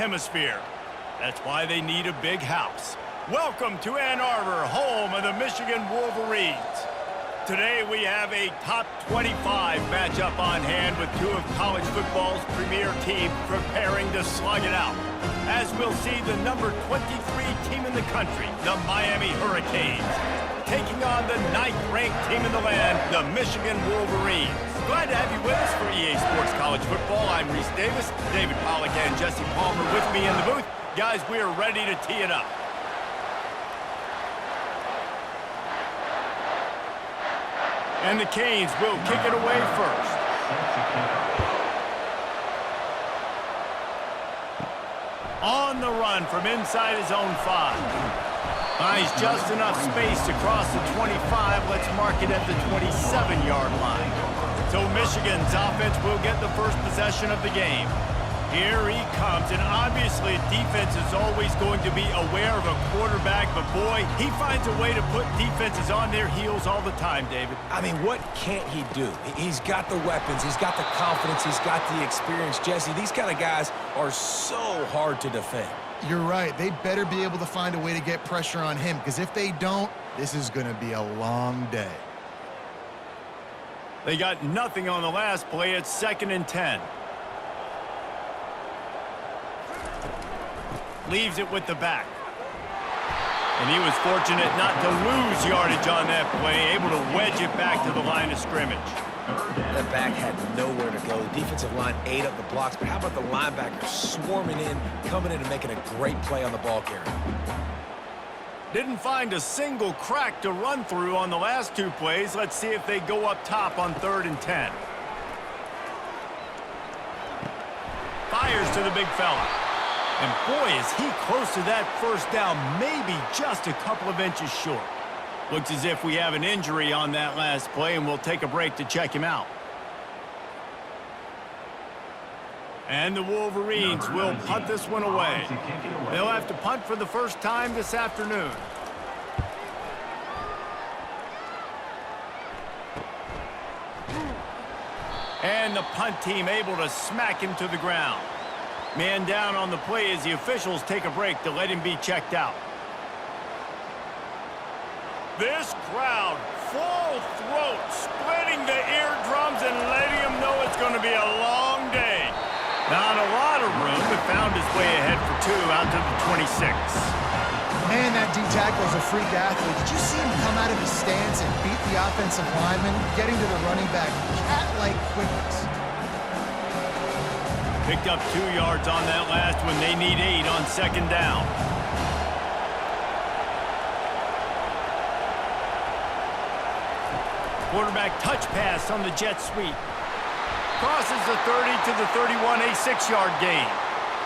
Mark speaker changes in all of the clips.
Speaker 1: hemisphere. That's why they need a big house. Welcome to Ann Arbor, home of the Michigan Wolverines. Today we have a top 25 matchup on hand with two of college football's premier teams preparing to slug it out. As we'll see the number 23 team in the country, the Miami Hurricanes, taking on the 9th-ranked team in the land, the Michigan Wolverines. Glad to have you with us for EA Sports College Football. I'm Reese Davis, David Pollack and Jesse Palmer with me in the booth. Guys, we are ready to tee it up. And the Canes will kick it away first. On the run from inside his own 5. Finds just enough space to cross the 25. Let's mark it at the 27-yard line. So Michigan's offense will get the first possession of the game. Here he comes, and obviously defense is always going to be aware of a quarterback, but boy, he finds a way to put defenses on their heels all the time, David.
Speaker 2: I mean, what can't he do? He's got the weapons, he's got the confidence, he's got the experience. Jesse, these kind of guys are so hard to defend.
Speaker 3: You're right. They better be able to find a way to get pressure on him, because if they don't, this is going to be a long day.
Speaker 1: They got nothing on the last play. It's 2nd and 10. Leaves it with the back. And he was fortunate not to lose yardage on that play, able to wedge it back to the line of scrimmage.
Speaker 2: That back had nowhere to go. The defensive line ate up the blocks, but how about the linebackers swarming in, coming in and making a great play on the ball carrier?
Speaker 1: Didn't find a single crack to run through on the last 2 plays. Let's see if they go up top on 3rd and 10. Fires to the big fella. And boy, is he close to that first down, maybe just a couple of inches short. Looks as if we have an injury on that last play, and we'll take a break to check him out. And the Wolverines will punt this one away. They'll have to punt for the first time this afternoon. And the punt team able to smack him to the ground. Man down on the play as the officials take a break to let him be checked out. This crowd, full throat, splitting the eardrums and letting them know it's going to be a long day. Not a lot of room, but found his way ahead for 2 out to the 26.
Speaker 3: Man, that D-tackle is a freak athlete. Did you see him come out of his stance and beat the offensive lineman, getting to the running back, cat-like quickness?
Speaker 1: Picked up 2 yards on that last one. They need 8 on 2nd down. Quarterback touch pass on the jet sweep. Crosses the 30 to the 31, a 6-yard gain.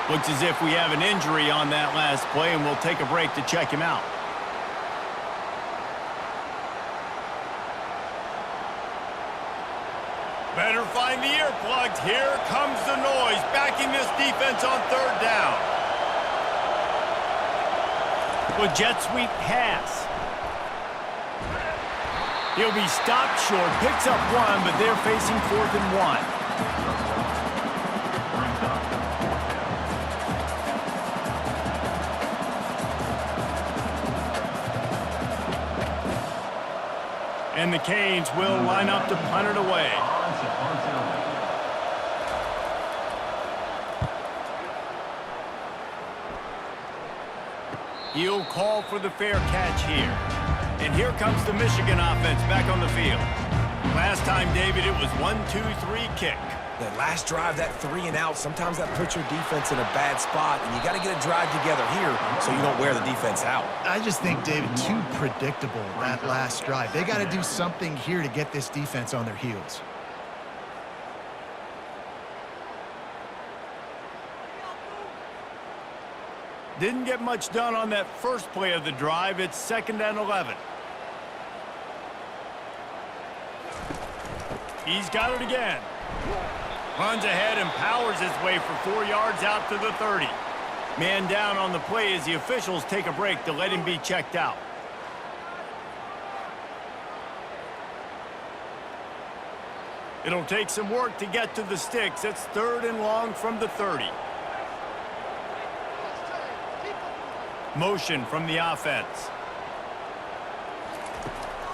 Speaker 1: Looks as if we have an injury on that last play, and we'll take a break to check him out. Better find the earplugs. Here comes the noise, backing this defense on 3rd down. With jet sweep pass. He'll be stopped short, picks up 1, but they're facing 4th and 1. And the Canes will line up to punt it away. He'll call for the fair catch here. And here comes the Michigan offense back on the field. Last time, David, it was 1-2-3 kick.
Speaker 2: That last drive, that 3 and out, sometimes that puts your defense in a bad spot, and you got to get a drive together here so you don't wear the defense out.
Speaker 3: I just think, David, too predictable, that last drive. They got to do something here to get this defense on their heels.
Speaker 1: Didn't get much done on that first play of the drive. It's 2nd and 11. He's got it again. Runs ahead and powers his way for 4 yards out to the 30. Man down on the play as the officials take a break to let him be checked out. It'll take some work to get to the sticks. It's 3rd and long from the 30. Motion from the offense.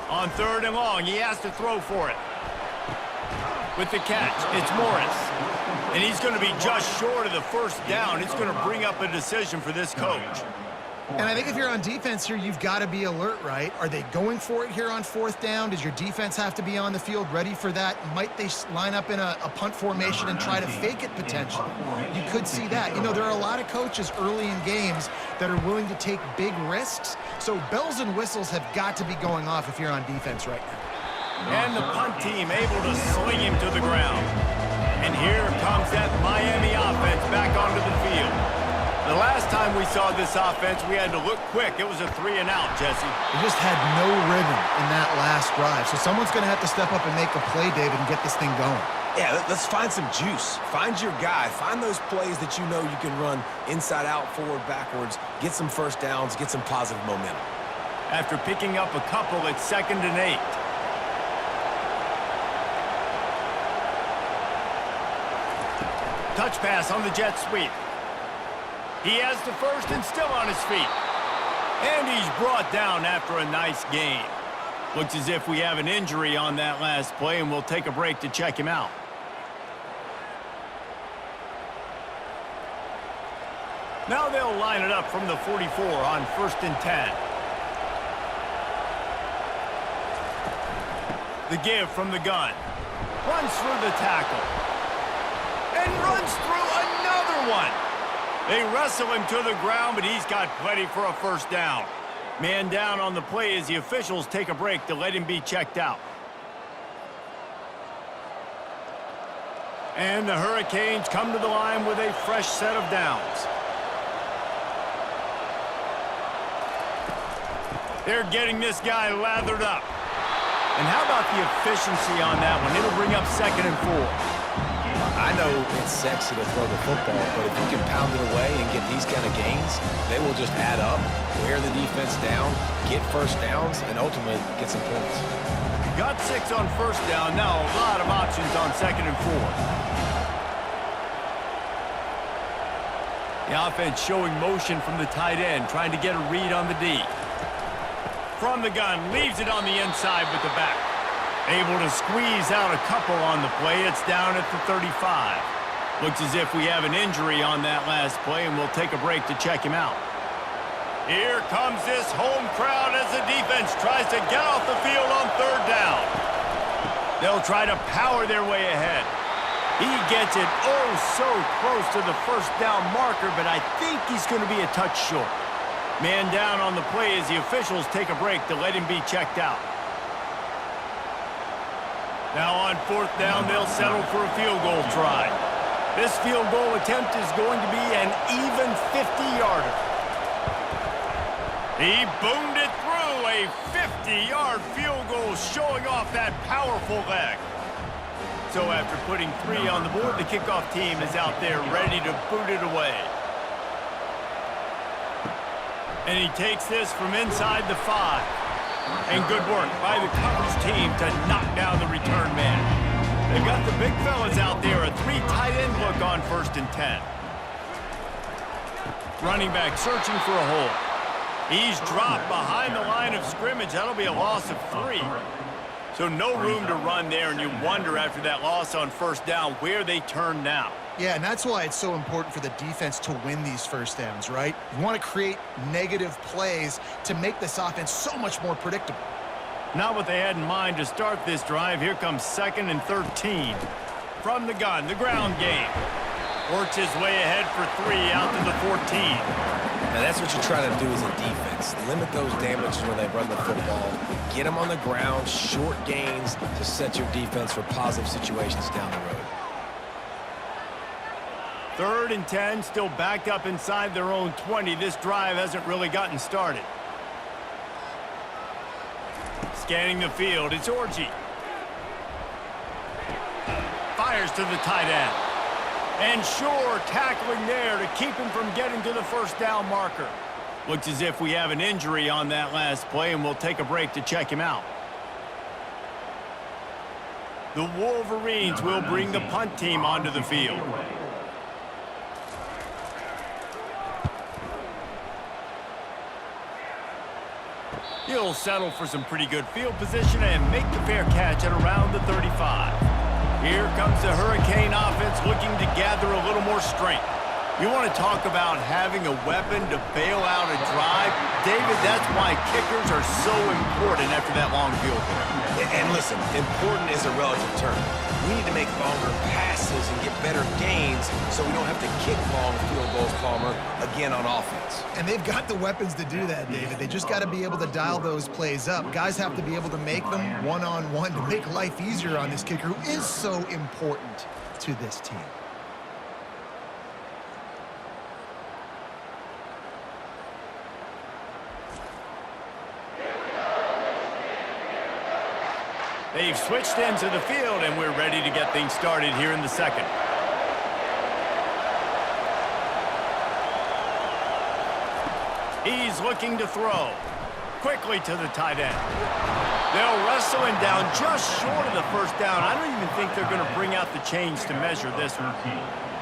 Speaker 1: On 3rd and long, he has to throw for it. With the catch, it's Morris. And he's going to be just short of the first down. It's going to bring up a decision for this coach.
Speaker 3: And I think if you're on defense here, you've got to be alert, right? Are they going for it here on 4th down? Does your defense have to be on the field ready for that? Might they line up in a punt formation and try to fake it potentially? You could see that. You know, there are a lot of coaches early in games that are willing to take big risks. So bells and whistles have got to be going off if you're on defense right now.
Speaker 1: And the punt team able to sling him to the ground. And here comes that Miami offense back onto the field. The last time we saw this offense, we had to look quick. It was a 3-and-out, Jesse.
Speaker 3: They just had no rhythm in that last drive. So someone's going to have to step up and make a play, David, and get this thing going.
Speaker 2: Yeah, let's find some juice. Find your guy. Find those plays that you know you can run inside out, forward, backwards, get some first downs, get some positive momentum.
Speaker 1: After picking up a couple, it's 2nd and 8. Touch pass on the jet sweep. He has the first and still on his feet. And he's brought down after a nice gain. Looks as if we have an injury on that last play, and we'll take a break to check him out. Now they'll line it up from the 44 on 1st and 10. The give from the gun. Runs through the tackle. And runs through another one. They wrestle him to the ground, but he's got plenty for a first down. Man down on the play as the officials take a break to let him be checked out. And the Hurricanes come to the line with a fresh set of downs. They're getting this guy lathered up. And how about the efficiency on that one? It'll bring up 2nd and 4.
Speaker 2: I know it's sexy to throw the football, but if you can pound it away and get these kind of gains, they will just add up, wear the defense down, get first downs, and ultimately get some points.
Speaker 1: Got 6 on first down. Now a lot of options on 2nd and 4. The offense showing motion from the tight end, trying to get a read on the D. From the gun, leaves it on the inside with the back. Able to squeeze out a couple on the play. It's down at the 35. Looks as if we have an injury on that last play, and we'll take a break to check him out. Here comes this home crowd as the defense tries to get off the field on 3rd down. They'll try to power their way ahead. He gets it oh so close to the first down marker, but I think he's going to be a touch short. Man down on the play as the officials take a break to let him be checked out. Now on 4th down, they'll settle for a field goal try. This field goal attempt is going to be an even 50-yarder. He boomed it through, a 50-yard field goal showing off that powerful leg. So after putting 3 on the board, the kickoff team is out there ready to boot it away. And he takes this from inside the 5. And good work by the coverage team to knock down the return man. They've got the big fellas out there, a 3 tight end look on 1st and 10. Running back searching for a hole. He's dropped behind the line of scrimmage. That'll be a loss of 3. So no room to run there, and you wonder after that loss on 1st down where they turn now.
Speaker 3: Yeah, and that's why it's so important for the defense to win these first downs, right? You want to create negative plays to make this offense so much more predictable.
Speaker 1: Not what they had in mind to start this drive. Here comes 2nd and 13. From the gun, the ground game. Works his way ahead for 3 out to the 14.
Speaker 2: Now that's what you're trying to do as a defense. Limit those damages when they run the football. Get them on the ground, short gains to set your defense for positive situations down the road.
Speaker 1: 3rd and 10, still backed up inside their own 20. This drive hasn't really gotten started. Scanning the field, it's Orji. Fires to the tight end. And Shore tackling there to keep him from getting to the first down marker. Looks as if we have an injury on that last play, and we'll take a break to check him out. The Wolverines will bring the punt team onto the field. He'll settle for some pretty good field position and make the fair catch at around the 35. Here comes the Hurricane offense looking to gather a little more strength. You want to talk about having a weapon to bail out a drive? David, that's why kickers are so important after that long field goal.
Speaker 2: And listen, important is a relative term. We need to make longer passes and get better gains so we don't have to kick long field goals, Palmer, again on offense.
Speaker 3: And they've got the weapons to do that, David. They just got to be able to dial those plays up. Guys have to be able to make them one-on-one to make life easier on this kicker who is so important to this team.
Speaker 1: They've switched ends of the field, and we're ready to get things started here in the second. He's looking to throw. Quickly to the tight end. They'll wrestle him down just short of the first down. I don't even think they're going to bring out the chains to measure this one.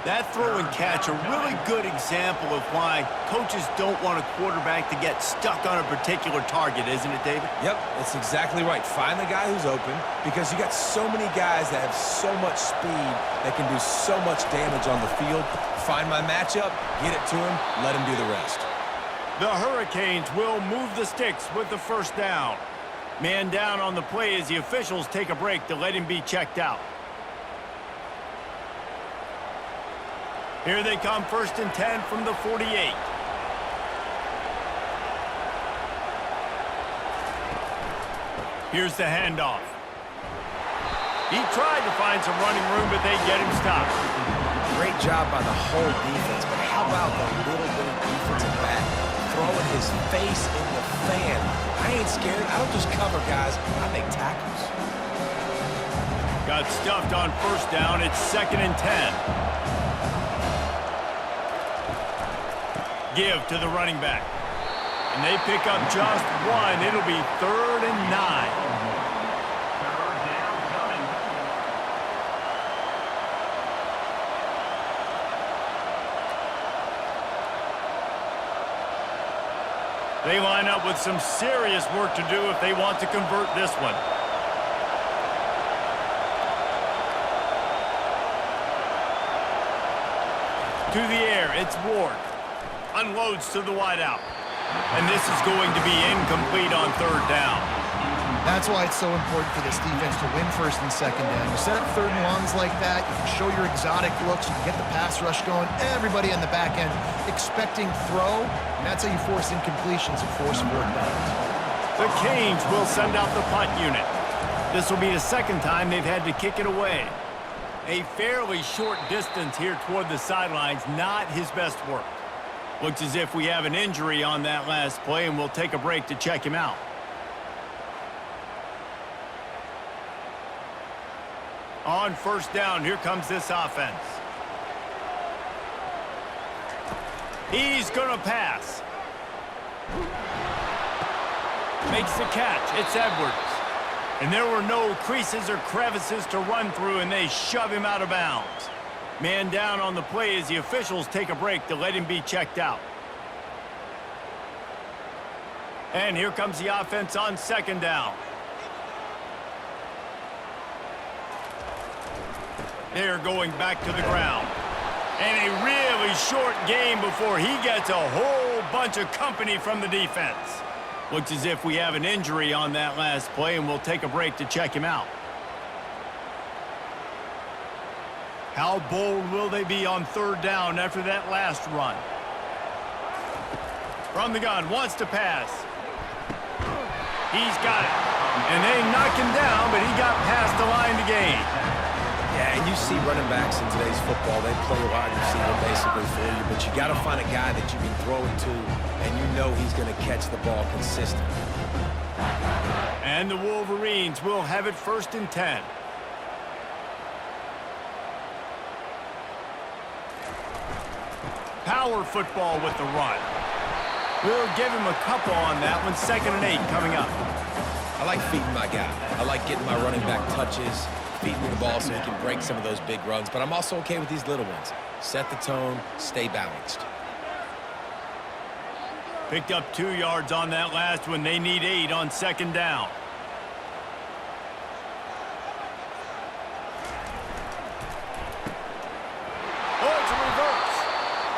Speaker 1: That throw and catch, a really good example of why coaches don't want a quarterback to get stuck on a particular target, isn't it, David?
Speaker 2: Yep, that's exactly right. Find the guy who's open because you got so many guys that have so much speed that can do so much damage on the field. Find my matchup, get it to him, let him do the rest.
Speaker 1: The Hurricanes will move the sticks with the first down. Man down on the play as the officials take a break to let him be checked out. Here they come, 1st and 10 from the 48. Here's the handoff. He tried to find some running room, but they get him stopped.
Speaker 2: Great job by the whole defense, but how about the little bit of defensive back throwing his face in the fan? I ain't scared. I don't just cover guys. I make tackles.
Speaker 1: Got stuffed on 1st down. It's 2nd and 10. Give to the running back. And they pick up just one. It'll be 3rd and 9. They line up with some serious work to do if they want to convert this one. To the air, it's Ward. Unloads to the wideout. And this is going to be incomplete on 3rd down.
Speaker 3: That's why it's so important for this defense to win 1st and 2nd down. You set up 3rd and longs like that, you can show your exotic looks, you can get the pass rush going, everybody in the back end expecting throw, and that's how you force incompletions and force 4th downs.
Speaker 1: The Canes will send out the punt unit. This will be the 2nd time they've had to kick it away. A fairly short distance here toward the sidelines, not his best work. Looks as if we have an injury on that last play, and we'll take a break to check him out. On 1st down, here comes this offense. He's going to pass. Makes the catch. It's Edwards. And there were no creases or crevices to run through, and they shove him out of bounds. Man down on the play as the officials take a break to let him be checked out. And here comes the offense on 2nd down. They're going back to the ground. And a really short game before he gets a whole bunch of company from the defense. Looks as if we have an injury on that last play, and we'll take a break to check him out. How bold will they be on 3rd down after that last run? From the gun, wants to pass. He's got it. And they knock him down, but he got past the line to gain.
Speaker 2: Yeah, and you see running backs in today's football, they play wide receiver basically for you, but you got to find a guy that you can throw it to, and you know he's going to catch the ball consistently.
Speaker 1: And the Wolverines will have it 1st and 10. Power football with the run. We'll give him a couple on that one. 2nd and 8 coming up.
Speaker 2: I like feeding my guy. I like getting my running back touches, feeding him the ball so he can break some of those big runs, but I'm also okay with these little ones. Set the tone, stay balanced.
Speaker 1: Picked up 2 yards on that last one. They need 8 on second down. Oh, it's a reverse.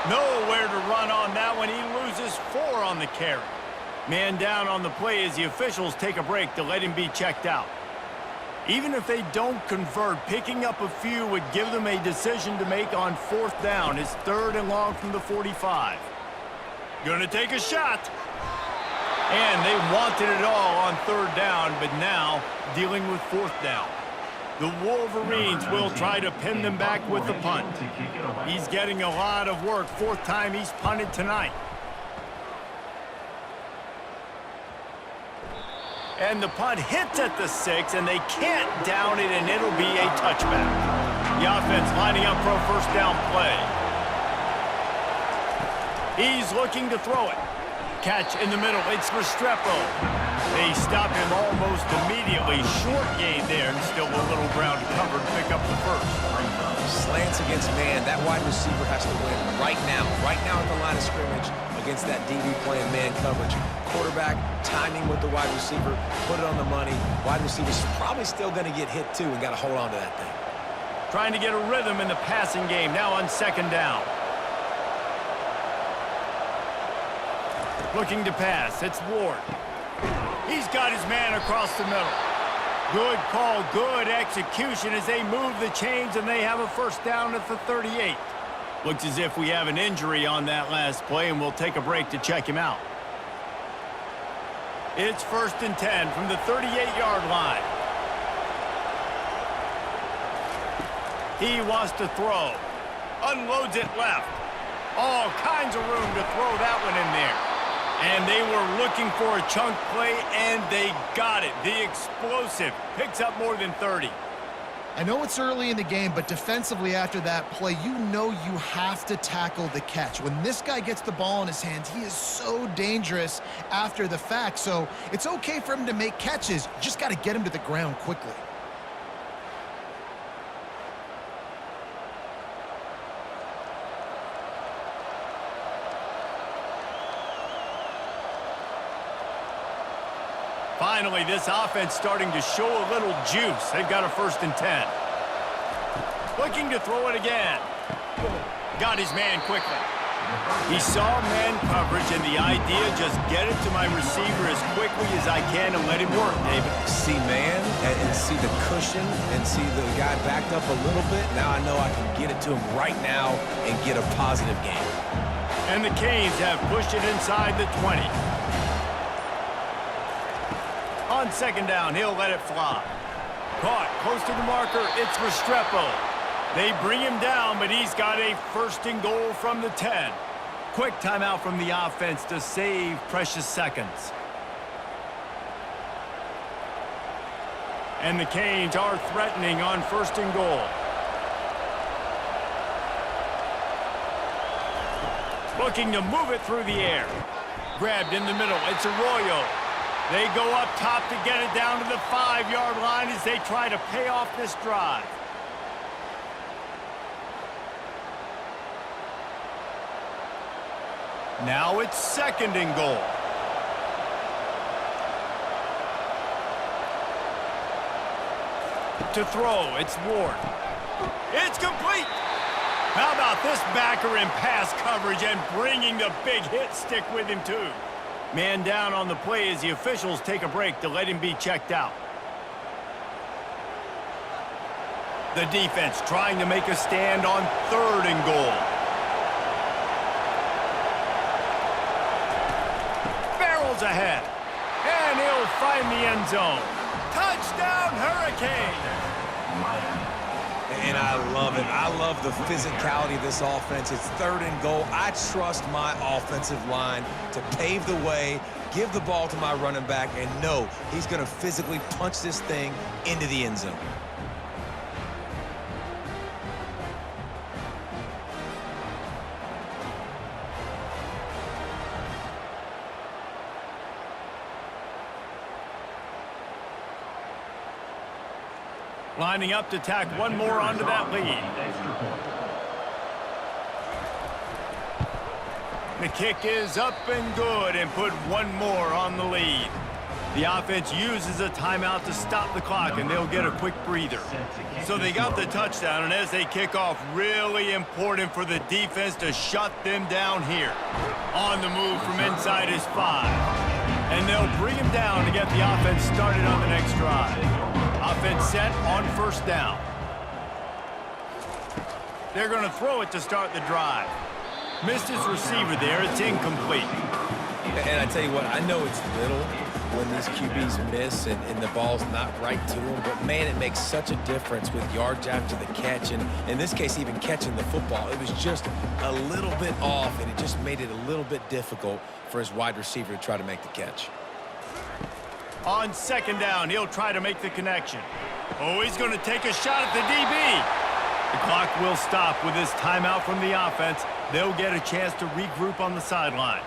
Speaker 1: Nowhere to run on that one. He loses 4 on the carry. Man down on the play as the officials take a break to let him be checked out. Even if they don't convert, picking up a few would give them a decision to make on 4th down. It's 3rd and long from the 45. Gonna take a shot. And they wanted it all on 3rd down, but now dealing with 4th down. The Wolverines will try to pin them back with the punt. He's getting a lot of work. 4th time he's punted tonight. And the punt hits at the 6, and they can't down it, and it'll be a touchback. The offense lining up for a 1st down play. He's looking to throw it. Catch in the middle. It's Restrepo. They stop him almost immediately. Short gain there, and still a little ground covered to pick up the 1st.
Speaker 2: Slants against man. That wide receiver has to win right now at the line of scrimmage against that DB playing man coverage. Quarterback, timing with the wide receiver, put it on the money. Wide receiver's probably still going to get hit too and got to hold on to that thing.
Speaker 1: Trying to get a rhythm in the passing game now on 2nd down. Looking to pass. It's Ward. He's got his man across the middle. Good call, good execution as they move the chains, and they have a 1st down at the 38. Looks as if we have an injury on that last play, and we'll take a break to check him out. It's 1st and 10 from the 38-yard line. He wants to throw. Unloads it left. All kinds of room to throw that one in there. And they were looking for a chunk play, and they got it. The explosive picks up more than 30.
Speaker 3: I know it's early in the game, but defensively after that play, you know you have to tackle the catch. When this guy gets the ball in his hands, he is so dangerous after the fact. So it's okay for him to make catches. You just got to get him to the ground quickly.
Speaker 1: Finally, this offense starting to show a little juice. They've got a 1st and 10. Looking to throw it again. Got his man quickly. He saw man coverage, and the idea, just get it to my receiver as quickly as I can and let him work, David.
Speaker 2: See man and see the cushion and see the guy backed up a little bit. Now I know I can get it to him right now and get a positive gain.
Speaker 1: And the Canes have pushed it inside the 20. On 2nd down, he'll let it fly. Caught close to the marker, it's Restrepo. They bring him down, but he's got a 1st and goal from the 10. Quick timeout from the offense to save precious seconds. And the Canes are threatening on 1st and goal. Looking to move it through the air. Grabbed in the middle, it's Arroyo. They go up top to get it down to the 5-yard line as they try to pay off this drive. Now it's 2nd and goal. To throw, it's Ward. It's complete. How about this backer in pass coverage and bringing the big hit stick with him too. Man down on the play as the officials take a break to let him be checked out. The defense trying to make a stand on 3rd and goal. Barrels ahead. And he'll find the end zone. Touchdown, Hurricanes!
Speaker 2: And I love it. I love the physicality of this offense. It's 3rd and goal. I trust my offensive line to pave the way, give the ball to my running back, and know he's going to physically punch this thing into the end zone.
Speaker 1: Lining up to tack one more onto that lead. The kick is up and good and put one more on the lead. The offense uses a timeout to stop the clock, and they'll get a quick breather. So they got the touchdown, and as they kick off, really important for the defense to shut them down here. On the move from inside is 5. And they'll bring him down to get the offense started on the next drive. Offense set on first down. They're going to throw it to start the drive. Missed his receiver there. It's incomplete.
Speaker 2: And I tell you what, I know it's little when these QBs miss and the ball's not right to them, but man, it makes such a difference with yards after the catch, and in this case, even catching the football. It was just a little bit off, and it just made it a little bit difficult for his wide receiver to try to make the catch.
Speaker 1: On second down, he'll try to make the connection. Oh, he's going to take a shot at the DB. The clock will stop with this timeout from the offense. They'll get a chance to regroup on the sideline.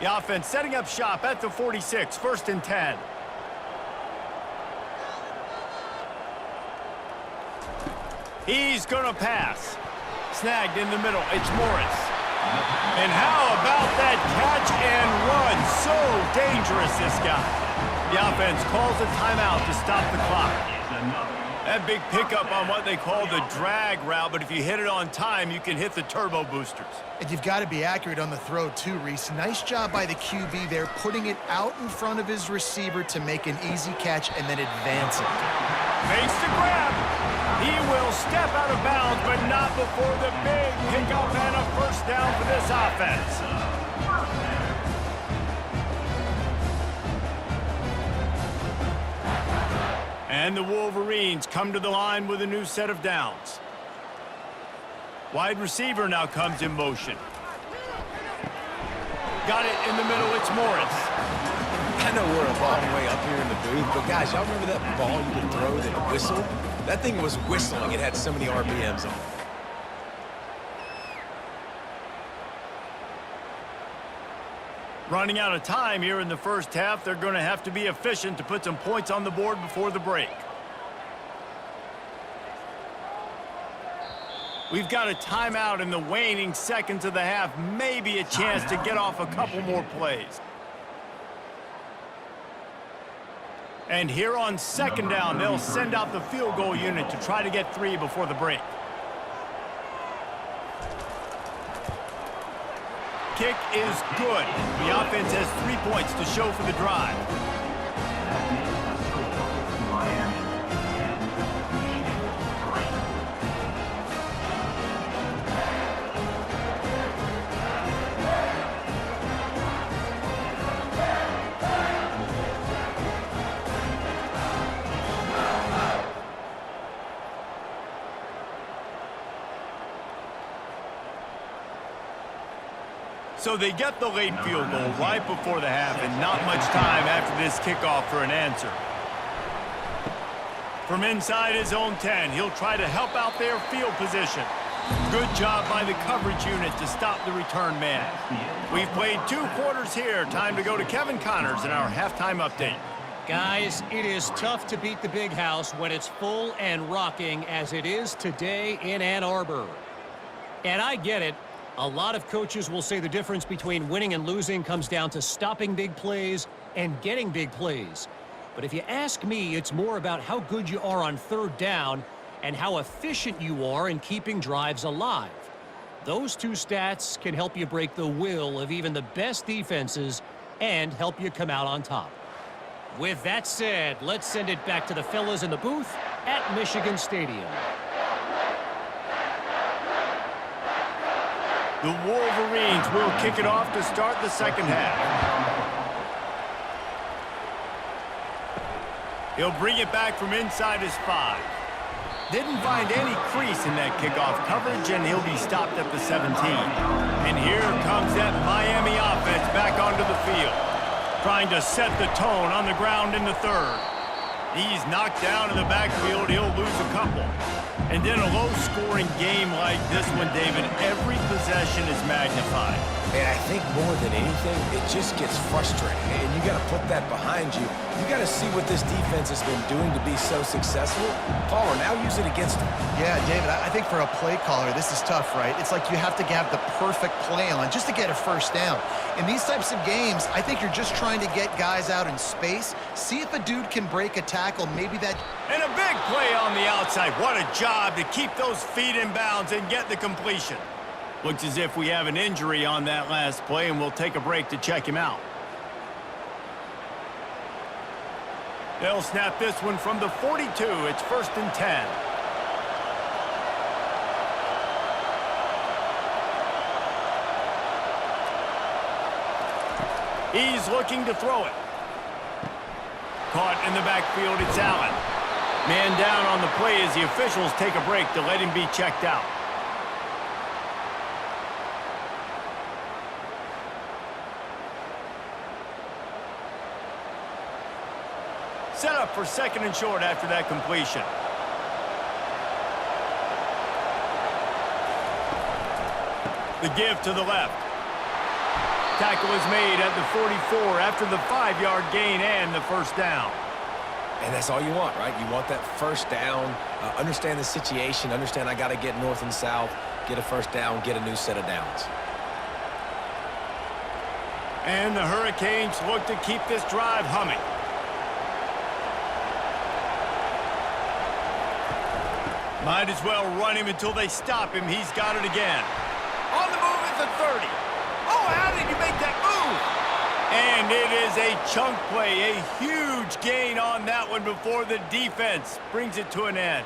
Speaker 1: The offense setting up shop at the 46, 1st and 10. He's going to pass. Snagged in the middle. It's Morris. And how about that catch and run? So dangerous, this guy. The offense calls a timeout to stop the clock. That big pickup on what they call the drag route, but if you hit it on time, you can hit the turbo boosters.
Speaker 3: And you've got to be accurate on the throw too, Reese. Nice job by the QB there, putting it out in front of his receiver to make an easy catch and then advance it.
Speaker 1: Makes the grab. He will step out of bounds, but not before the big pickup and a first down for this offense. And the Wolverines come to the line with a new set of downs. Wide receiver now comes in motion. Got it in the middle, it's Morris.
Speaker 2: I know we're a long way up here in the booth, but guys, y'all remember that ball you could throw that whistled? That thing was whistling. It had so many RPMs on it.
Speaker 1: Running out of time here in the first half, they're going to have to be efficient to put some points on the board before the break. We've got a timeout in the waning seconds of the half, maybe a chance to get off a couple more plays. And here on second down, they'll send out the field goal unit to try to get 3 before the break. Kick is good. The offense has 3 points to show for the drive. So they get the late field goal right before the half, and not much time after this kickoff for an answer. From inside his own 10, he'll try to help out their field position. Good job by the coverage unit to stop the return man. We've played 2 quarters here. Time to go to Kevin Connors in our halftime update.
Speaker 4: Guys, it is tough to beat the Big House when it's full and rocking as it is today in Ann Arbor. And I get it. A lot of coaches will say the difference between winning and losing comes down to stopping big plays and getting big plays. But if you ask me, it's more about how good you are on third down and how efficient you are in keeping drives alive. Those 2 stats can help you break the will of even the best defenses and help you come out on top. With that said, let's send it back to the fellas in the booth at Michigan Stadium.
Speaker 1: The Wolverines will kick it off to start the second half. He'll bring it back from inside his 5. Didn't find any crease in that kickoff coverage, and he'll be stopped at the 17. And here comes that Miami offense back onto the field, trying to set the tone on the ground in the 3rd. He's knocked down in the backfield. He'll lose a couple. And in a low-scoring game like this one, David, every possession is magnified.
Speaker 2: And I think more than anything, it just gets frustrating. And you got to put that behind you You got to see what this defense has been doing to be so successful. Palmer, now use it against him.
Speaker 3: Yeah, David, I think for a play caller, this is tough, right? It's like you have to have the perfect play on just to get a first down. In these types of games, I think you're just trying to get guys out in space, see if a dude can break a tackle, maybe that...
Speaker 1: And a big play on the outside. What a job to keep those feet in bounds and get the completion. Looks as if we have an injury on that last play, and we'll take a break to check him out. They'll snap this one from the 42. It's 1st and 10. He's looking to throw it. Caught in the backfield, it's Allen. Man down on the play as the officials take a break to let him be checked out. Set up for 2nd and short after that completion. The give to the left. Tackle is made at the 44 after the 5-yard gain and the first down.
Speaker 2: And that's all you want, right? You want that first down, understand the situation, understand I got to get north and south, get a first down, get a new set of downs.
Speaker 1: And the Hurricanes look to keep this drive humming. Might as well run him until they stop him. He's got it again. On the move at the 30. Oh, how did you make that move? And it is a chunk play, a huge gain on that one before the defense brings it to an end.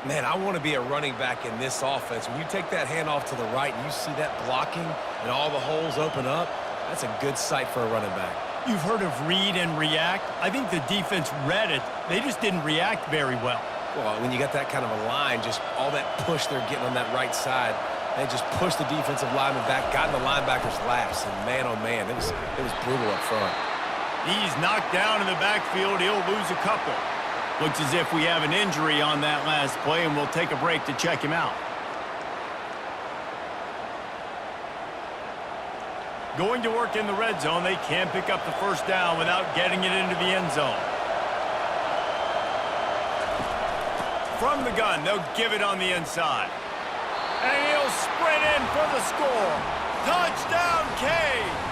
Speaker 2: Man, I want to be a running back in this offense. When you take that handoff to the right and you see that blocking and all the holes open up, that's a good sight for a running back.
Speaker 1: You've heard of read and react. I think the defense read it. They just didn't react very well.
Speaker 2: Well, when you got that kind of a line, just all that push they're getting on that right side, they just pushed the defensive lineman back, got in the linebacker's laps, and man, oh man, it was brutal up front.
Speaker 1: He's knocked down in the backfield. He'll lose a couple. Looks as if we have an injury on that last play, and we'll take a break to check him out. Going to work in the red zone, they can't pick up the first down without getting it into the end zone. From the gun, they'll give it on the inside. And he'll sprint in for the score. Touchdown, Canes!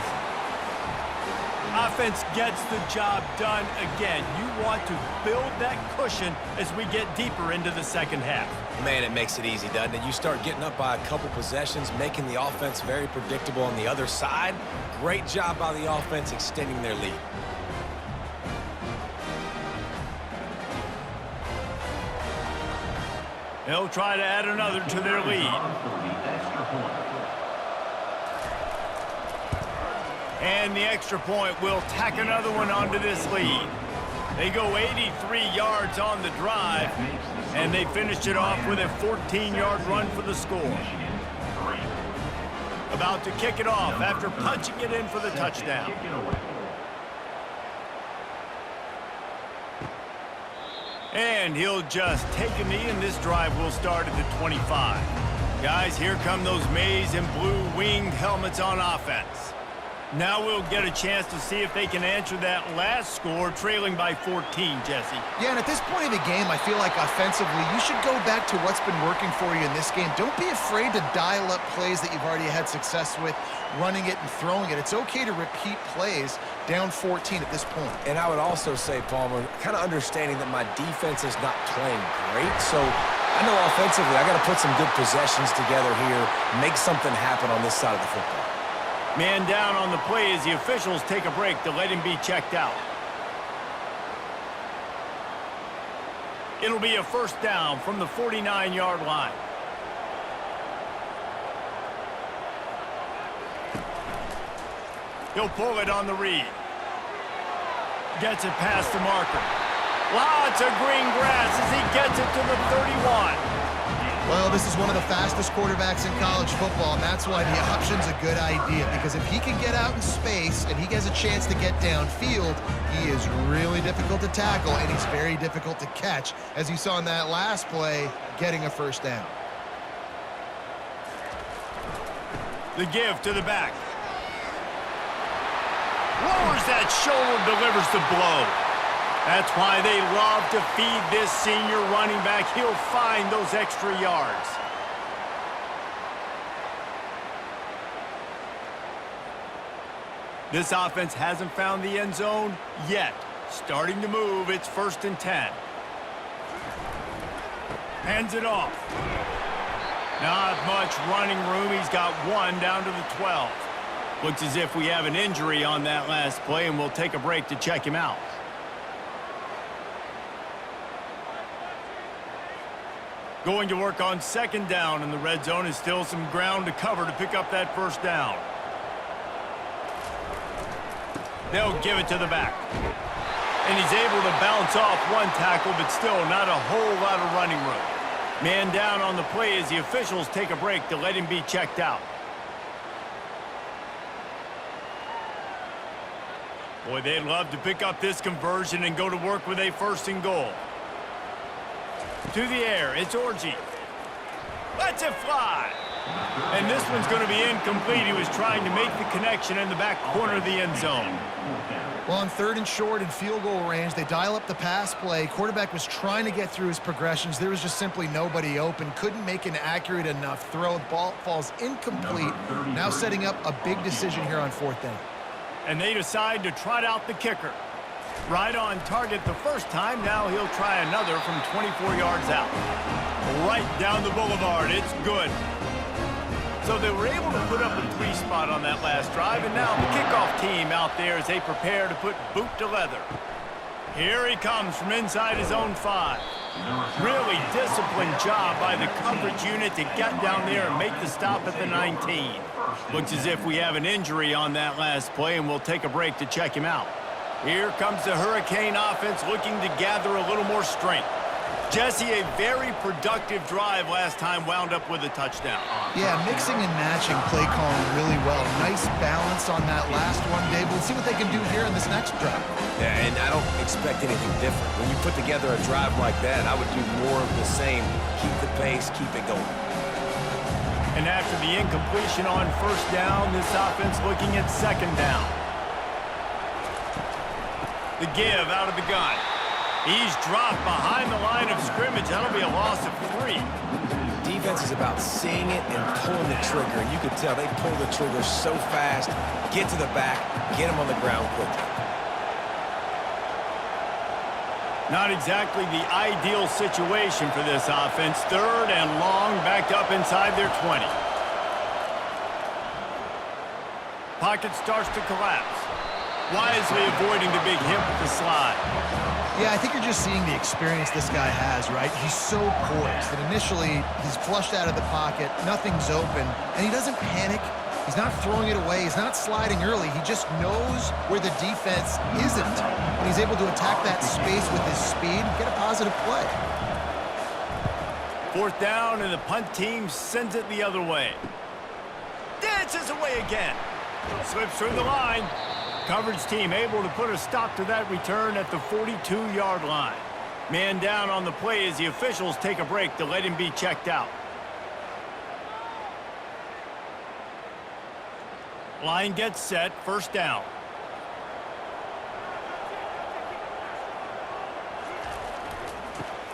Speaker 1: Offense gets the job done again. You want to build that cushion as we get deeper into the second half.
Speaker 2: Man, it makes it easy, doesn't it? You start getting up by a couple possessions, making the offense very predictable on the other side. Great job by the offense extending their lead.
Speaker 1: They'll try to add another to their lead. And the extra point will tack another one onto this lead. They go 83 yards on the drive, and they finished it off with a 14-yard run for the score. About to kick it off after punching it in for the touchdown. And he'll just take a knee, and this drive will start at the 25. Guys, here come those maize and blue winged helmets on offense. Now we'll get a chance to see if they can answer that last score, trailing by 14, Jesse.
Speaker 3: Yeah, and at this point of the game, I feel like offensively, you should go back to what's been working for you in this game. Don't be afraid to dial up plays that you've already had success with, running it and throwing it. It's okay to repeat plays down 14 at this point.
Speaker 2: And I would also say, Palmer, kind of understanding that my defense is not playing great, so I know offensively I got to put some good possessions together here, make something happen on this side of the football.
Speaker 1: Man down on the play as the officials take a break to let him be checked out. It'll be a first down from the 49-yard line. He'll pull it on the read. Gets it past the marker. Lots of green grass as he gets it to the 31.
Speaker 3: Well, this is one of the fastest quarterbacks in college football, and that's why the option's a good idea, because if he can get out in space and he has a chance to get downfield, he is really difficult to tackle, and he's very difficult to catch, as you saw in that last play, getting a first down.
Speaker 1: The give to the back. Lowers that shoulder, delivers the blow. That's why they love to feed this senior running back. He'll find those extra yards. This offense hasn't found the end zone yet. Starting to move, it's 1st and 10. Hands it off. Not much running room. He's got one down to the 12. Looks as if we have an injury on that last play, and we'll take a break to check him out. Going to work on 2nd down in the red zone, is still some ground to cover to pick up that 1st down. They'll give it to the back. And he's able to bounce off one tackle, but still not a whole lot of running room. Man down on the play as the officials take a break to let him be checked out. Boy, they'd love to pick up this conversion and go to work with a 1st and goal. To the air, it's Orji. Lets it fly. And this one's going to be incomplete. He was trying to make the connection in the back corner of the end zone.
Speaker 3: Well, on 3rd and short and field goal range, they dial up the pass play. Quarterback was trying to get through his progressions. There was just simply nobody open. Couldn't make an accurate enough throw. The ball falls incomplete. Now setting up a big decision here on 4th down.
Speaker 1: And they decide to trot out the kicker. Right on target the first time. Now he'll try another from 24 yards out. Right down the boulevard. It's good. So they were able to put up a 3 spot on that last drive, and now the kickoff team out there as they prepare to put boot to leather. Here he comes from inside his own 5. Really disciplined job by the coverage unit to get down there and make the stop at the 19. Looks as if we have an injury on that last play, and we'll take a break to check him out. Here comes the Hurricane offense looking to gather a little more strength. Jesse, a very productive drive last time, wound up with a touchdown.
Speaker 3: Yeah, mixing and matching play calling really well. Nice balance on that last one, Dave. We'll see what they can do here in this next drive.
Speaker 2: Yeah, and I don't expect anything different. When you put together a drive like that, I would do more of the same. Keep the pace, keep it going.
Speaker 1: And after the incompletion on 1st down, this offense looking at 2nd down. The give out of the gun. He's dropped behind the line of scrimmage. That'll be a loss of 3.
Speaker 2: Defense is about seeing it and pulling the trigger. And you can tell they pull the trigger so fast, get to the back, get him on the ground quickly.
Speaker 1: Not exactly the ideal situation for this offense. 3rd and long, backed up inside their 20. Pocket starts to collapse. Wisely avoiding the big hit with the slide.
Speaker 3: Yeah, I think you're just seeing the experience this guy has, right? He's so poised that initially he's flushed out of the pocket, nothing's open, and he doesn't panic. He's not throwing it away. He's not sliding early. He just knows where the defense isn't, and he's able to attack that space with his speed, get a positive play.
Speaker 1: 4th down, and the punt team sends it the other way. Dances away again. Slips through the line. Coverage team able to put a stop to that return at the 42-yard line. Man down on the play as the officials take a break to let him be checked out. Line gets set, 1st down.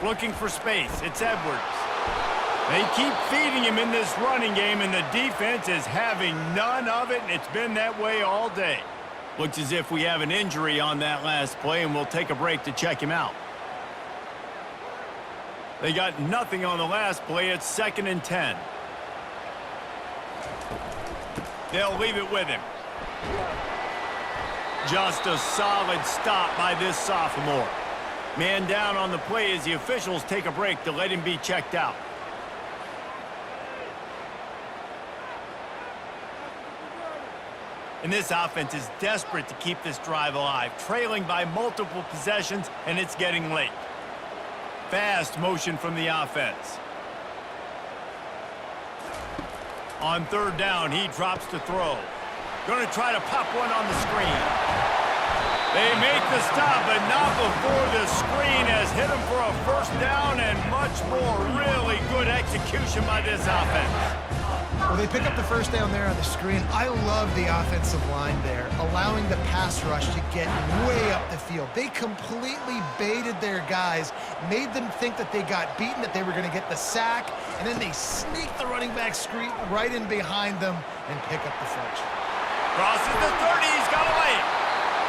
Speaker 1: Looking for space, it's Edwards. They keep feeding him in this running game, and the defense is having none of it, and it's been that way all day. Looks as if we have an injury on that last play, and we'll take a break to check him out. They got nothing on the last play. It's 2nd and 10. They'll leave it with him. Just a solid stop by this sophomore. Man down on the play as the officials take a break to let him be checked out. And this offense is desperate to keep this drive alive, trailing by multiple possessions, and it's getting late. Fast motion from the offense. On 3rd down, he drops to throw. Going to try to pop one on the screen. They make the stop, but not before the screen has hit them for a first down and much more. Really good execution by this offense.
Speaker 3: Well, they pick up the first down there on the screen. I love the offensive line there, allowing the pass rush to get way up the field. They completely baited their guys, made them think that they got beaten, that they were going to get the sack, and then they sneak the running back screen right in behind them and pick up the first.
Speaker 1: Crosses the 30. He's got a lane.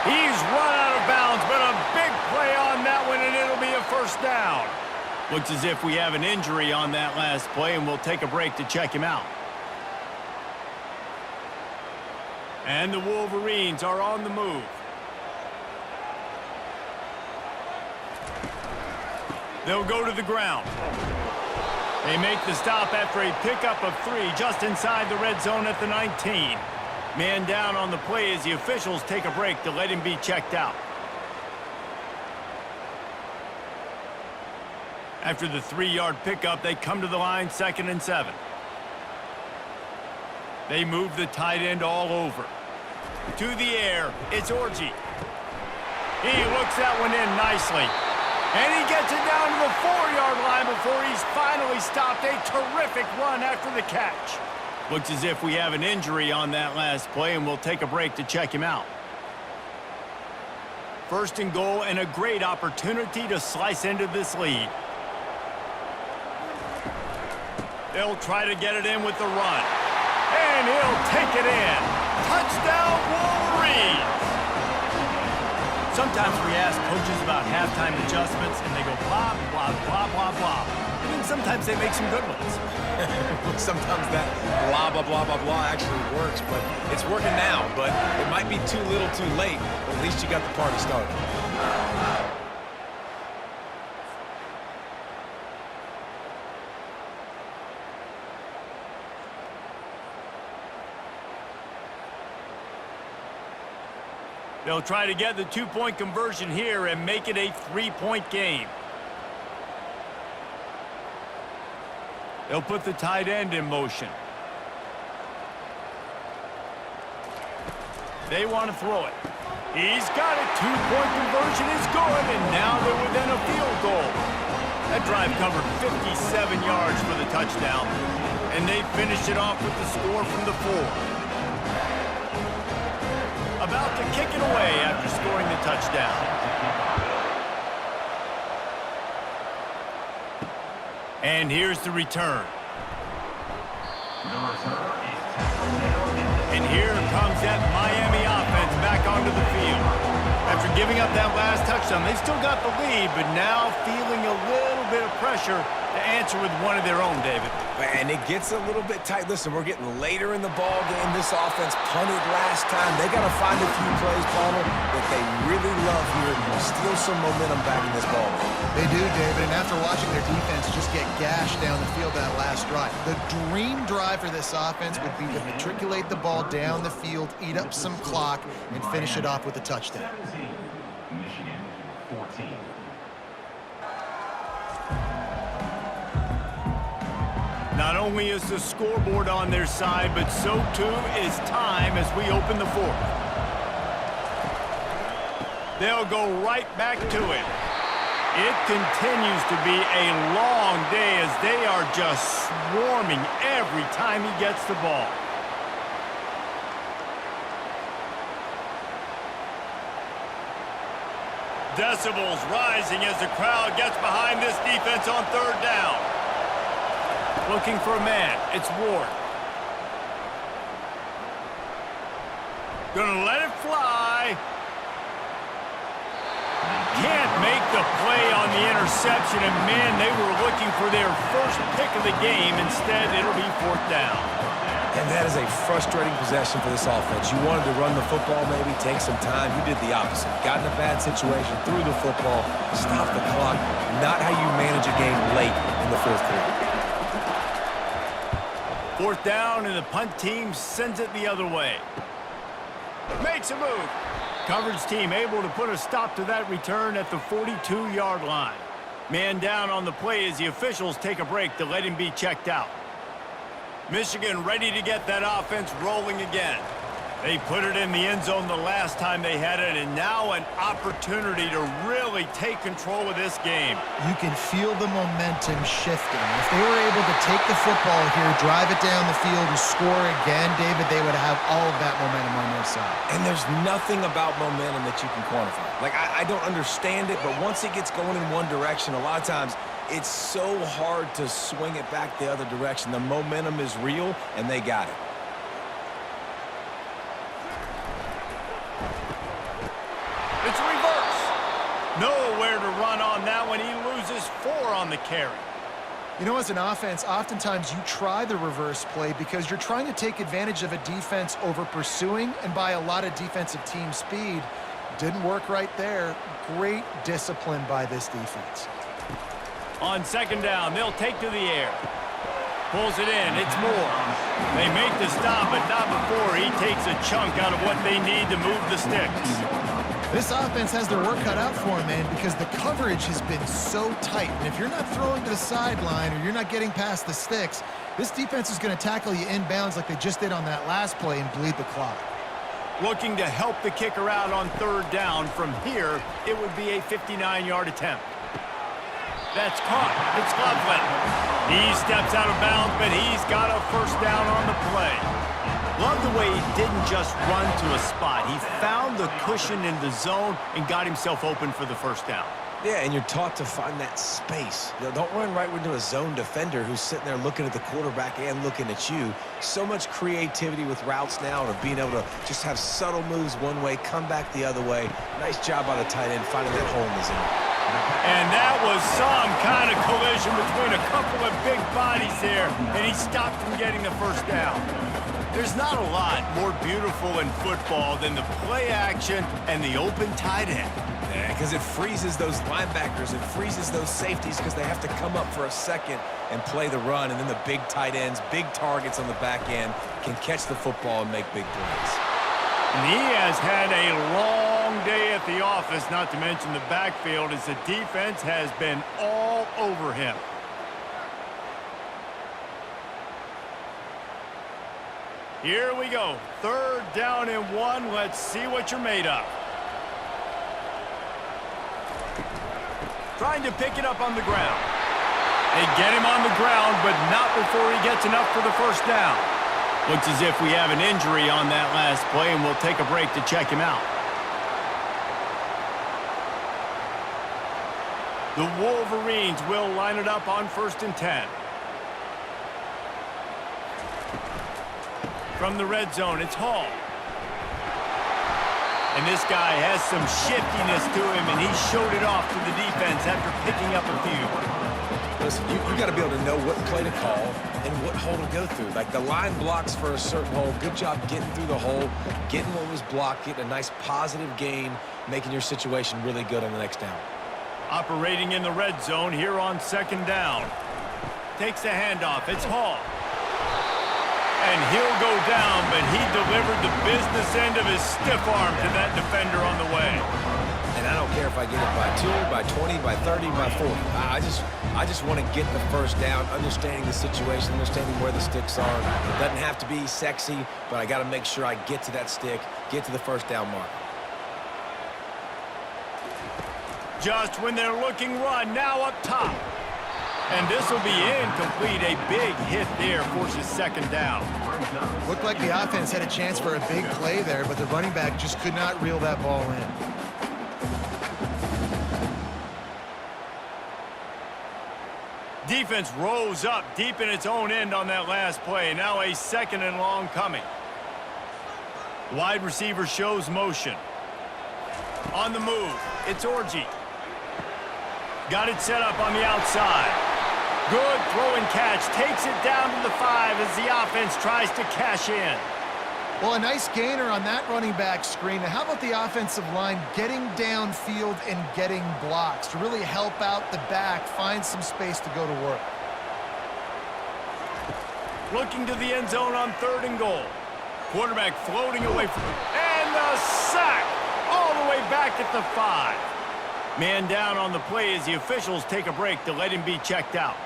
Speaker 1: He's run out of bounds, but a big play on that one, and it'll be a first down. Looks as if we have an injury on that last play, and we'll take a break to check him out. And the Wolverines are on the move. They'll go to the ground. They make the stop after a pickup of 3 just inside the red zone at the 19. Man down on the play as the officials take a break to let him be checked out. After the 3-yard pickup, they come to the line 2nd and 7. They move the tight end all over. To the air, it's Orji. He looks that one in nicely. And he gets it down to the 4-yard line before he's finally stopped. A terrific run after the catch. Looks as if we have an injury on that last play, and we'll take a break to check him out. 1st and goal, and a great opportunity to slice into this lead. They'll try to get it in with the run. And he'll take it in. Touchdown, Wolverines! Sometimes we ask coaches about halftime adjustments, and they go blah, blah, blah, blah, blah. And then sometimes they make some good ones.
Speaker 2: Sometimes that blah, blah, blah, blah, blah actually works, but it's working now. But it might be too little too late, but at least you got the party started.
Speaker 1: They'll try to get the 2-point conversion here and make it a 3-point game. They'll put the tight end in motion. They want to throw it. He's got it. 2-point conversion is good, and now they're within a field goal. That drive covered 57 yards for the touchdown, and they finished it off with the score from the 4. About to kick it away after scoring the touchdown. And here's the return. And here comes that Miami offense back onto the field. After giving up that last touchdown, they still got the lead, but now feeling a little bit of pressure to answer with one of their own, David.
Speaker 2: And it gets a little bit tight. Listen, we're getting later in the ball game. This offense punted last time. They got to find a few plays, Palmer, that they really love here to steal some momentum back in this ball game.
Speaker 3: They do, David, and after watching their defense just get gashed down the field that last drive, the dream drive for this offense would be to matriculate the ball down the field, eat up some clock, and finish it off with a touchdown.
Speaker 5: Michigan 14.
Speaker 1: Not only is the scoreboard on their side, but so too is time as we open the 4th. They'll go right back to it. It continues to be a long day as they are just swarming every time he gets the ball. Decibels rising as the crowd gets behind this defense on 3rd down. Looking for a man. It's Ward. Gonna let it fly. Can't make the play on the interception, and man, they were looking for their first pick of the game. Instead, it'll be 4th down.
Speaker 2: And that is a frustrating possession for this offense. You wanted to run the football, maybe take some time. You did the opposite. Got in a bad situation, threw the football, stopped the clock. Not how you manage a game late in the 4th quarter.
Speaker 1: 4th down, and the punt team sends it the other way. Makes a move. Coverage team able to put a stop to that return at the 42-yard line. Man down on the play as the officials take a break to let him be checked out. Michigan ready to get that offense rolling again. They put it in the end zone the last time they had it, and now an opportunity to really take control of this game.
Speaker 3: You can feel the momentum shifting. If they were able to take the football here, drive it down the field, and score again, David, they would have all of that momentum on their side.
Speaker 2: And there's nothing about momentum that you can quantify. Like, I don't understand it, but once it gets going in one direction, a lot of times it's so hard to swing it back the other direction. The momentum is real, and they got it.
Speaker 1: It's reverse. Nowhere to run on that one. He loses 4 on the carry.
Speaker 3: You know, as an offense, oftentimes you try the reverse play because you're trying to take advantage of a defense over pursuing and by a lot of defensive team speed. Didn't work right there. Great discipline by this defense.
Speaker 1: On second down, they'll take to the air. Pulls it in. It's Moore. They make the stop, but not before he takes a chunk out of what they need to move the sticks.
Speaker 3: This offense has their work cut out for them, man, because the coverage has been so tight. And if you're not throwing to the sideline or you're not getting past the sticks, this defense is going to tackle you inbounds like they just did on that last play and bleed the clock.
Speaker 1: Looking to help the kicker out on third down. From here, it would be a 59-yard attempt. That's caught. It's Loveland. He steps out of bounds, but he's got a first down on the play. Love the way he didn't just run to a spot. He found the cushion in the zone and got himself open for the first down.
Speaker 2: Yeah, and you're taught to find that space. You know, don't run right into a zone defender who's sitting there looking at the quarterback and looking at you. So much creativity with routes now of being able to just have subtle moves one way, come back the other way. Nice job by the tight end finding that hole in the zone.
Speaker 1: And that was some kind of collision between a couple of big bodies there, and he stopped from getting the first down. There's not a lot more beautiful in football than the play action and the open tight end.
Speaker 2: Because it freezes those linebackers, it freezes those safeties because they have to come up for a second and play the run, and then the big tight ends, big targets on the back end can catch the football and make big plays.
Speaker 1: And he has had a long day at the office, not to mention the backfield, as the defense has been all over him. Here we go. Third down and 1. Let's see what you're made of. Trying to pick it up on the ground. They get him on the ground, but not before he gets enough for the first down. Looks as if we have an injury on that last play, and we'll take a break to check him out. The Wolverines will line it up on 1st and 10. From the red zone, it's Hall. And this guy has some shiftiness to him, and he showed it off to the defense after picking up a few.
Speaker 2: Listen, you got to be able to know what play to call and what hole to go through. Like the line blocks for a certain hole. Good job getting through the hole, getting what was blocked, getting a nice positive gain, making your situation really good on the next down.
Speaker 1: Operating in the red zone here on 2nd down. Takes the handoff. It's Hall. And he'll go down, but he delivered the business end of his stiff arm to that defender on the way.
Speaker 2: And I don't care if I get it by 2, by 20, by 30, by 40. I just want to get the first down, understanding the situation, understanding where the sticks are. It doesn't have to be sexy, but I got to make sure I get to that stick, get to the first down mark.
Speaker 1: Just when they're looking run, now up top. And this will be incomplete. A big hit there forces 2nd down.
Speaker 3: Looked like the offense had a chance for a big play there, but the running back just could not reel that ball in.
Speaker 1: Defense rose up deep in its own end on that last play. Now a 2nd and long coming. Wide receiver shows motion. On the move, it's Orji. Got it set up on the outside. Good throw and catch. Takes it down to the 5 as the offense tries to cash in.
Speaker 3: Well, a nice gainer on that running back screen. Now, how about the offensive line getting downfield and getting blocks to really help out the back, find some space to go to work?
Speaker 1: Looking to the end zone on 3rd and goal. Quarterback floating away from him. And the sack all the way back at the 5. Man down on the play as the officials take a break to let him be checked out.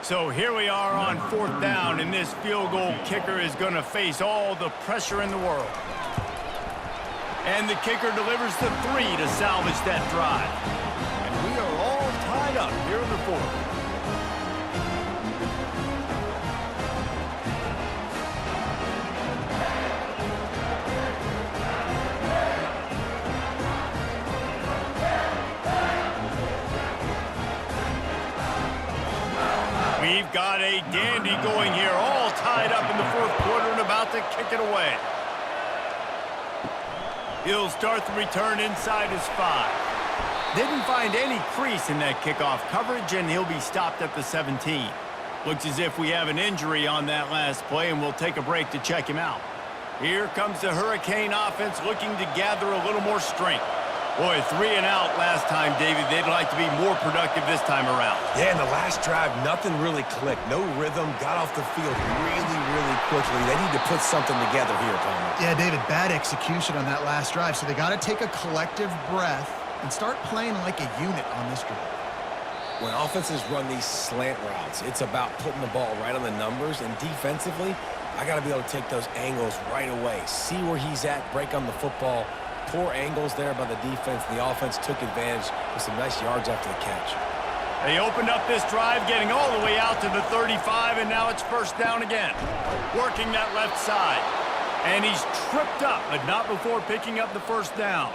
Speaker 1: So here we are on 4th down, and this field goal kicker is going to face all the pressure in the world. And the kicker delivers the 3 to salvage that drive. And we are all tied up here in the 4th. We've got a dandy going here, all tied up in the 4th quarter and about to kick it away. He'll start the return inside his 5. Didn't find any crease in that kickoff coverage, and he'll be stopped at the 17. Looks as if we have an injury on that last play, and we'll take a break to check him out. Here comes the Hurricane offense looking to gather a little more strength. Boy, 3 and out last time, David. They'd like to be more productive this time around.
Speaker 2: Yeah, in the last drive, nothing really clicked. No rhythm, got off the field really quickly. They need to put something together here, Palmer.
Speaker 3: Yeah, David, bad execution on that last drive, so they got to take a collective breath and start playing like a unit on this drive.
Speaker 2: When offenses run these slant routes, it's about putting the ball right on the numbers, and defensively, I got to be able to take those angles right away, see where he's at, break on the football. Poor angles there by the defense. The offense took advantage with some nice yards after the catch.
Speaker 1: They opened up this drive, getting all the way out to the 35, and now it's 1st down again. Working that left side. And he's tripped up, but not before picking up the 1st down.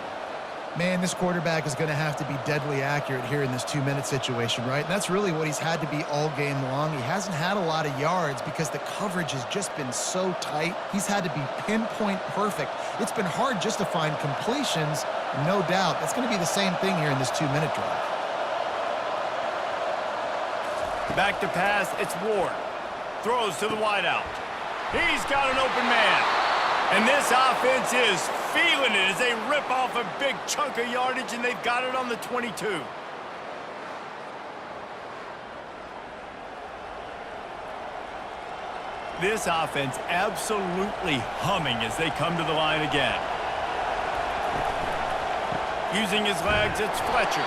Speaker 3: Man, this quarterback is going to have to be deadly accurate here in this 2-minute situation, right? And that's really what he's had to be all game long. He hasn't had a lot of yards because the coverage has just been so tight. He's had to be pinpoint perfect. It's been hard just to find completions, no doubt. That's going to be the same thing here in this 2-minute drive.
Speaker 1: Back to pass, it's Ward. Throws to the wideout. He's got an open man. And this offense is feeling it as they rip off a big chunk of yardage, and they've got it on the 22. This offense absolutely humming as they come to the line again. Using his legs, it's Fletcher.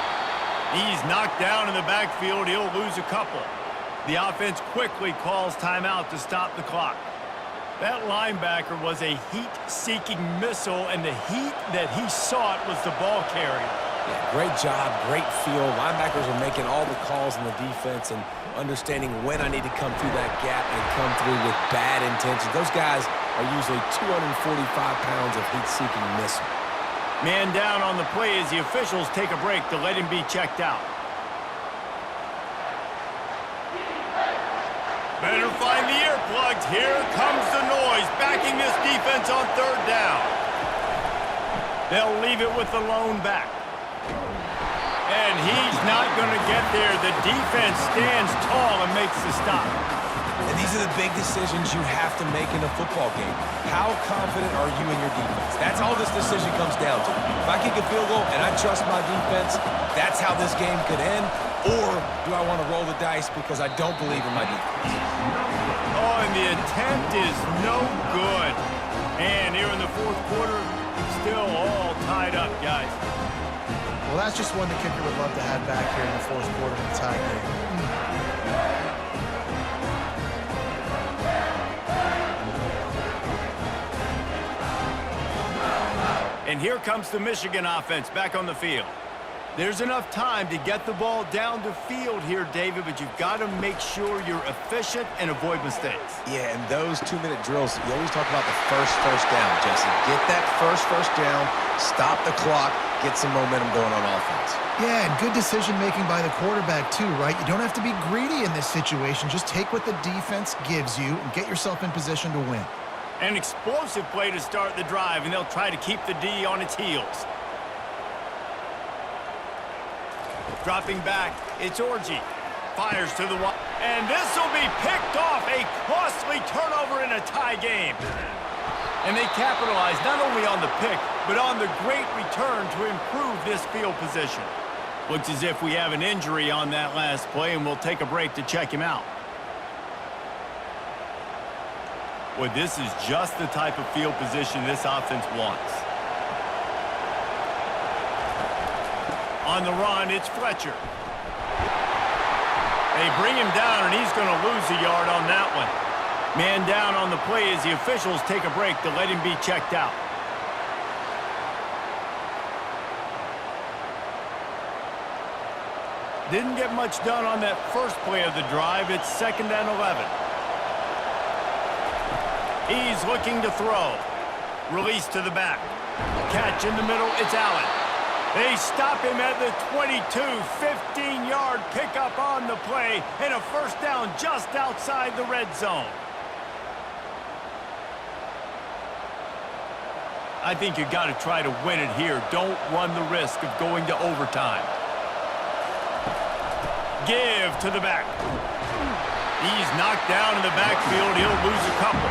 Speaker 1: He's knocked down in the backfield. He'll lose a couple. The offense quickly calls timeout to stop the clock. That linebacker was a heat-seeking missile, and the heat that he sought was the ball carrier.
Speaker 2: Yeah, great job, great feel. Linebackers are making all the calls in the defense and understanding when I need to come through that gap and come through with bad intentions. Those guys are usually 245 pounds of heat-seeking missile.
Speaker 1: Man down on the play as the officials take a break to let him be checked out. Better find the earplugs. Here comes the noise, backing this defense on 3rd down. They'll leave it with the lone back. And he's not going to get there. The defense stands tall and makes the stop.
Speaker 2: And these are the big decisions you have to make in a football game. How confident are you in your defense? That's all this decision comes down to. If I kick a field goal and I trust my defense, that's how this game could end. Or do I want to roll the dice because I don't believe in my defense?
Speaker 1: Oh, and the attempt is no good. And here in the 4th quarter, still all tied up, guys.
Speaker 3: Well, that's just one the kicker would love to have back here in the 4th quarter in the tie game.
Speaker 1: And here comes the Michigan offense back on the field. There's enough time to get the ball down the field here, David, but you've got to make sure you're efficient and avoid mistakes.
Speaker 2: Yeah, and those 2-minute drills, you always talk about the first down, Jesse. Get that first down, stop the clock, get some momentum going on offense.
Speaker 3: Yeah, and good decision-making by the quarterback, too, right? You don't have to be greedy in this situation. Just take what the defense gives you and get yourself in position to win.
Speaker 1: An explosive play to start the drive, and they'll try to keep the D on its heels. Dropping back, it's Orji. Fires to the wide. And this will be picked off. A costly turnover in a tie game. And they capitalize not only on the pick, but on the great return to improve this field position. Looks as if we have an injury on that last play, and we'll take a break to check him out. Well, this is just the type of field position this offense wants. On the run, it's Fletcher. They bring him down, and he's going to lose a yard on that one. Man down on the play as the officials take a break to let him be checked out. Didn't get much done on that first play of the drive. It's 2nd and 11. He's looking to throw. Release to the back. Catch in the middle. It's Allen. They stop him at the 22. 15-yard pickup on the play and a first down just outside the red zone. I think you got to try to win it here. Don't run the risk of going to overtime. Give to the back. He's knocked down in the backfield. He'll lose a couple.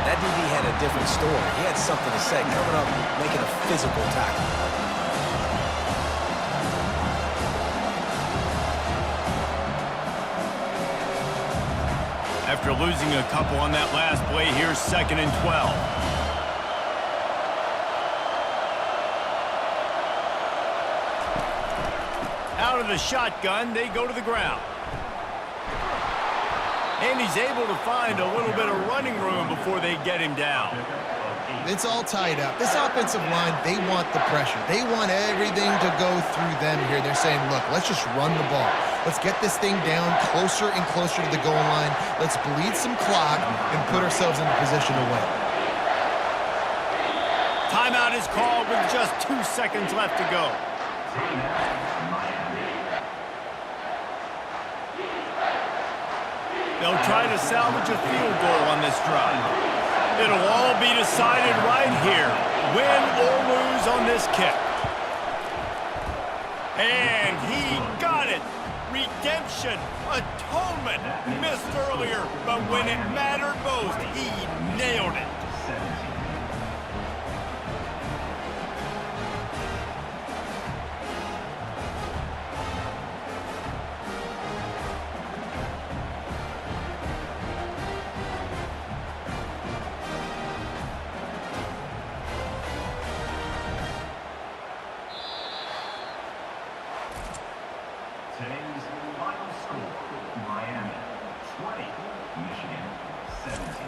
Speaker 2: That DB had a different story. He had something to say, coming up, making a physical tackle.
Speaker 1: After losing a couple on that last play, here's 2nd and 12. Out of the shotgun, they go to the ground. And he's able to find a little bit of running room before they get him down.
Speaker 3: It's all tied up. This offensive line, they want the pressure. They want everything to go through them here. They're saying, look, let's just run the ball. Let's get this thing down closer and closer to the goal line. Let's bleed some clock and put ourselves in a position to win.
Speaker 1: Timeout is called with just 2 seconds left to go. They'll try to salvage a field goal on this drive. It'll all be decided right here, win or lose on this kick. And he got it. Redemption, atonement, missed earlier, but when it mattered most, he nailed it.
Speaker 5: Today's final score, Miami 20, Michigan 17.